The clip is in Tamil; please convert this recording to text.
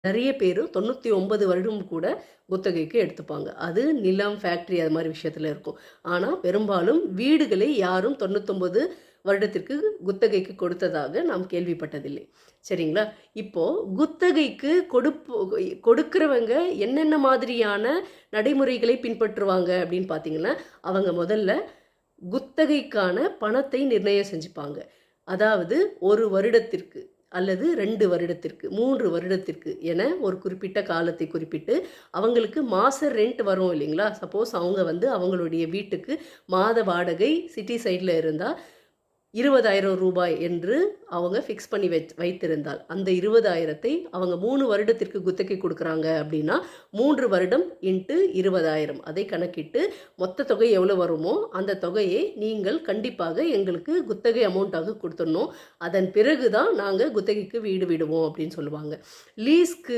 நிறைய பேர் 99 வருடம் கூட குத்தகைக்கு எடுத்துப்பாங்க. அது நிலம், ஃபேக்ட்ரி அது மாதிரி விஷயத்துல இருக்கும். ஆனால் பெரும்பாலும் வீடுகளை யாரும் 99 வருடத்திற்கு குத்தகைக்கு கொடுத்ததாக நாம் கேள்விப்பட்டதில்லை. சரிங்களா? இப்போ குத்தகைக்கு கொடுக்கிறவங்க என்னென்ன மாதிரியான நடைமுறைகளை பின்பற்றுவாங்க அப்படின்னு பார்த்தீங்கன்னா, அவங்க முதல்ல குத்தகைக்கான பணத்தை நிர்ணயம் செஞ்சுப்பாங்க. அதாவது 1 வருடத்திற்கு அல்லது 2 வருடத்திற்கு, 3 வருடத்திற்கு என ஒரு குறிப்பிட்ட காலத்தை குறிப்பிட்டு, அவங்களுக்கு மாச ரெண்ட் வரும் இல்லைங்களா? சப்போஸ் அவங்க அவங்களுடைய வீட்டுக்கு மாத வாடகை சிட்டி சைட்ல இருந்தா ரூ. 20,000 என்று அவங்க ஃபிக்ஸ் பண்ணி வைத்திருந்தால், அந்த 20,000ஐ அவங்க 3 வருடத்திற்கு குத்தகை குடுக்குறாங்க அப்படின்னா, 3 வருடம் இன்ட்டு 20,000 அதை கணக்கிட்டு மொத்த தொகை எவ்வளோ வருமோ, அந்த தொகையை நீங்கள் கண்டிப்பாக எங்களுக்கு குத்தகை அமௌண்ட்டாக குடுத்துடணும். அதன் பிறகு தான் நாங்க குத்தகைக்கு வீடு விடுவோம் அப்படின்னு சொல்லுவாங்க. லீஸ்க்கு